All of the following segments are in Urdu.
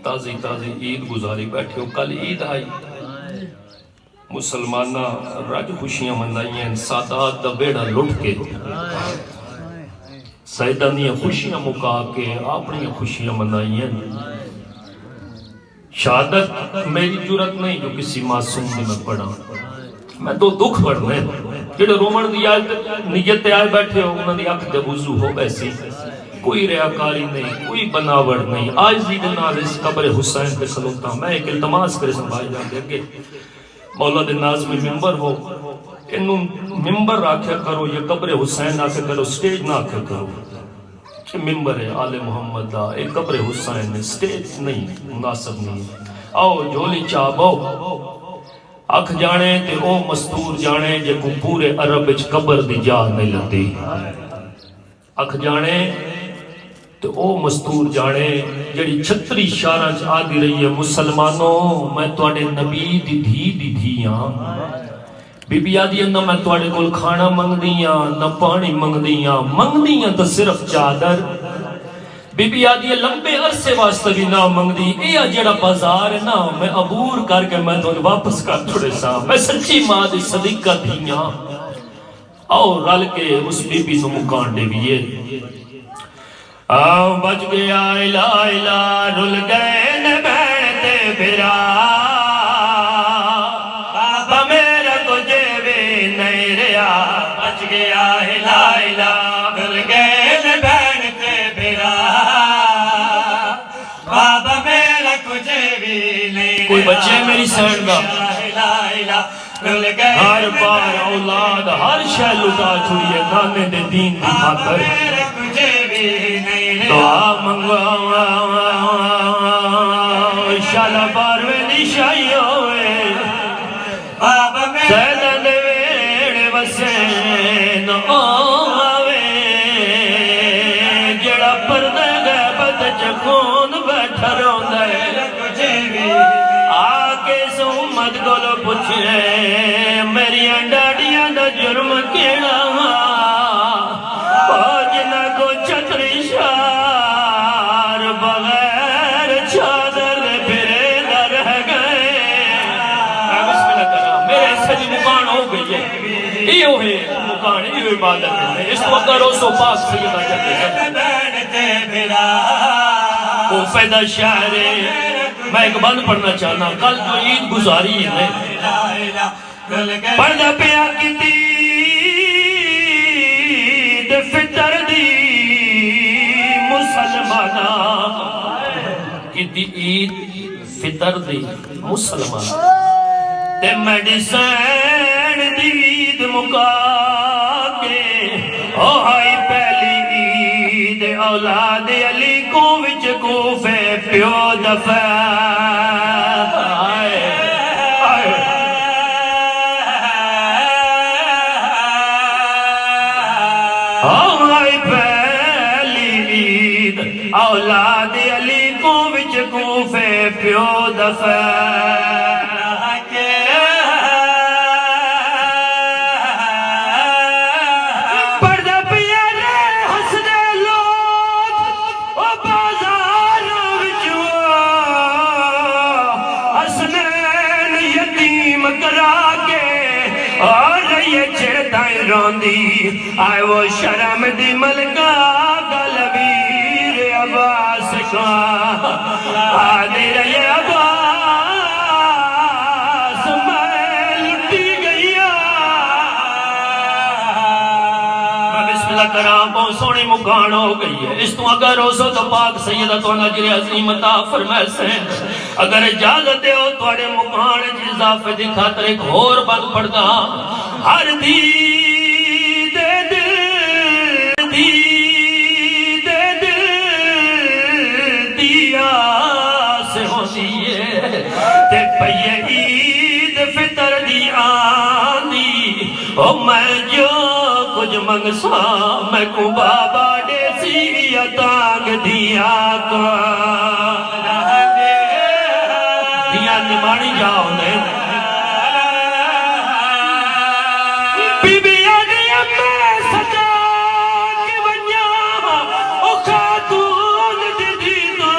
تازی تازی عید گزاری بیٹھے ہو. کل عید آئی, مسلمانہ رج خوشیاں منائیں, سادات دا بیڑا لٹ کے سیدان دیا خوشیاں مکا کے اپنی خوشیاں منائیں. شہادت میری جرت نہیں جو کسی معصوم نے میں پڑھا, میں تو دکھ پڑھنے جڑے رومن دی نیت آئے بیٹھے ہو انہوں نے اکھ دے وضو ہو بیسی, کوئی ریاکاری نہیں, کوئی بناوڑ نہیں. آج دی نال اس قبر حسین پہ کھلوتا ہوں. میں ایک التماس کرے سنبھائی جان دے کہ مولا دے نازمی ممبر ہو, انہوں ممبر آکھیا کرو, یہ قبر حسین آکھیا کرو, سٹیج نہ آکھیا کرو. کہ ممبر ہے آل محمد دا, ایک قبر حسین ہے, سٹیج نہیں, مناسب نہیں. آؤ جھولی چابو اکھ جانے تے او مستور جانے جے کو پورے عرب اچ قبر دی جا نہیں لگتی. اکھ جانے تو او مستور جانے جڑی 36 شہراں چ آدی رہی ہے مسلمانوں میں تواڈے نبی دی دھی ہاں. بی بی آدھی نہ میں تواڈے کول کھانا منگدیاں نہ پانی منگدیاں تو صرف چادر. بی بی آدھی لمبے عرصے واسطے بھی نہ منگدی, اے جڑا بازار ہے نا میں عبور کر کے میں تو واپس کر چھڑے سا. میں سچی ماں دی صدیقہ دھیاں, آؤ رل کے اس بی بی نو مکان دے ویے. آؤ بچ گیا الہ الہ رل گئے نے بہن تے بھرا, بابا میرا تجھے بھی نہیں رہا. بچ گیا الہ الہ رل گئے نے بہن تے بھرا, بابا میرا تجھے بھی نہیں. کوئی بچے میری سینڈ دا ہر بار اولاد ہر شے لٹا چھوڑی ہے نانے دے دین دی خاطر. دعا منگوا شالا باروے دی شائی ہوئے, سیدہ دے ویڑ وسین آوے, جڑا پردے غیبت چکون بیٹھا روندہ ہے. آکے سو امت کو لو پوچھے میری ڈاڑیاں دا جرم کیڑا, جنہ کو چھتری شار بغیر چادر پھرے نہ رہ گئے. بسم اللہ کرام میرے سجی مکان ہو گئی ہے, یہ ہوئے مکان, یہ عبادت ہے. اس وقت روسو پاک سیدہ جاتے ہیں وہ پیدا شہر ہے. میں ایک بند پڑھنا چاہنا, کل جو عید گزاری ہے پڑھنا پیا کی عید فطر دی مسلمانہ, کی عید فطر دی مسلمانہ تے میڈیسن دی عید مکا کے. او ہائی پہلی عید اولاد علی کو وچ کوفے پیو دفع. آئی پہلی عید اولاد علی کو وچ کوفے پیو دفع. آئے وہ شرم دی ملکہ گلویر عباس کا, آدھی رہی عباس میں لٹی گئیا. میں بسم اللہ کرام بہت سونی مکان ہو گئی ہے. اس تو اگر روزو تو پاک سیدہ تو نجر عظیم عطا فرمائے سین, اگر اجازت دے ہو توڑے مکان جی اضافے دی خاطر ایک اور بند پڑھتا. ہر دی عید فطر دی آندی, او میں جو کچھ منگسا میں کو بابا دے سی اتانگ دیا کا. دیا نمانی جاؤ نے بی بی آدھی میں سجا کے ونیا, او خاتون دی دینا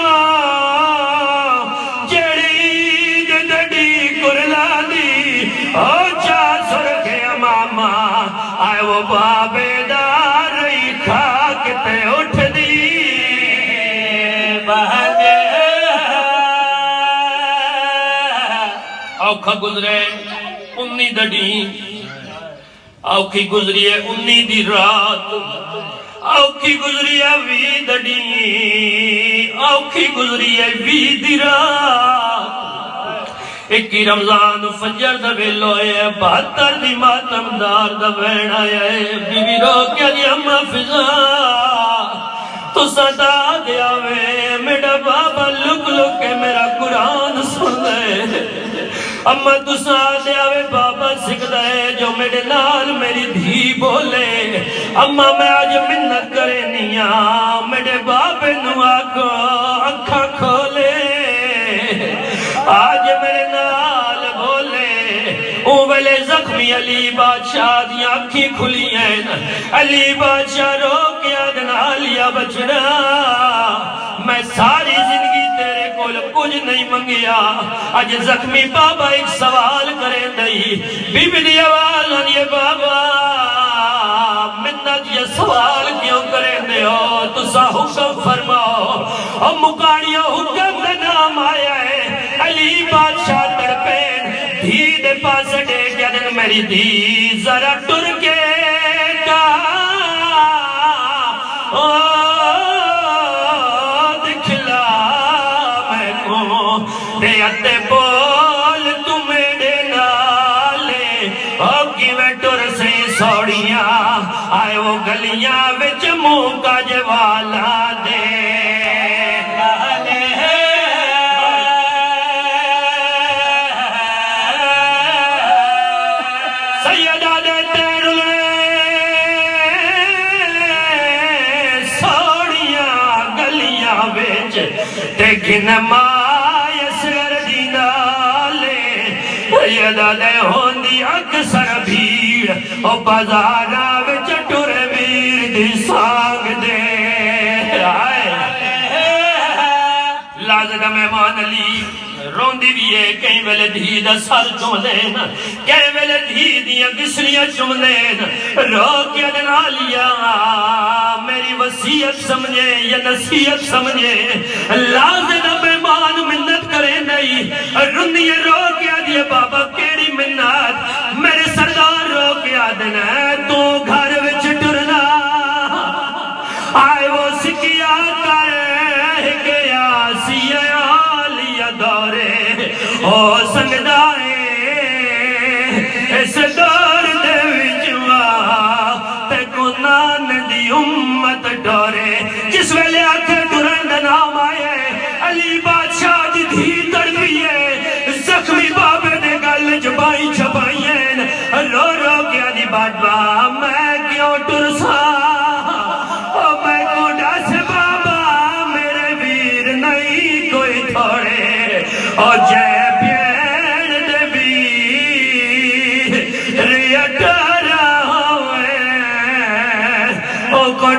بابے دار کھا کے تے اٹھ دی بہجے اوکھا گزرے 19 دڑی اوکھی گزری ہے 19 دی رات اوکھی گزری ہے 20 دڑی اوکھی گزری ہے 20 دی رات ایک ہی رمضان فجر دا ویلو ہے 72 دی ماتمدار دا وین آیا ہے بی بی رو کیا دی اماں فضا تو صدا دیا وے میرا بابا لک لک کے میرا قرآن سن دے اما تو ساتھ آوے بابا سکھدا ہے جو میرے نال میری دھی بولے اما میں آج منت کرے نیاں میرے بابے نو آکو اکھا کھولے آج میرے نال بولے اون ویلے زخمی علی بادشاہ دیاں اکھی کھلی ہیں علی بادشاہ رو کے آدنا لیا بچنا میں ساری زندگی تیرے کول کچھ نہیں منگیا آج زخمی بابا ایک سوال کریں دئی بی بی دی آواز آنیے بابا منت یہ سوال کیوں کریں دے ہو تسا حکم فرماؤ اور مکاڑیوں حکم دا نام آیا ہے علی بادشاہ تڑپین دھی دے پاس ڈے کیا دن میری دھی ذرا ٹر کے دیتے بول تمہیں نالے اوکی میں ٹر سے سوڑیاں آئے وہ گلیاں وچ منہ کا جوالا دے سیدہ دے تیرلے سوڑیاں گلیاں وچ دیکھن سیدہ دے ہوندی اکثر بھیڑ او بازارہ وچ ٹر ویر دی سانگ دے آئے لازدہ مہمان علی روندی بھی ہے کہیں ویلے دھی دا سر چم دین کہیں ویلے دھی دیاں گسریاں چم دین رو کیا دنا لیا میری وصیت سمجھے یا نصیحت سمجھے لازدہ مہمان منت کرے نہیں روندی رو کیا دیے بابا کیڑی منت میرے سردار رو کیا دینا تو گھر وچ ٹرنا آئے وہ سکیا کرے گیا سیاہ لیا دورے او سنگدائے اس دور دے وچوا تے کو نان دی امت ڈورے جس ویلے آتھے ٹرن دا نام آئے علی بادشاہ دی دھی تڑپی ہے زخمی بابے دے گل جبائی چھپائی ہیں رو رو کیا دی بادبا میں کیوں ٹرسا میں کوڑا سے بابا میرے ویر نہیں کوئی تھوڑے جے بین دے ویر ریٹا رہا ہوئے کو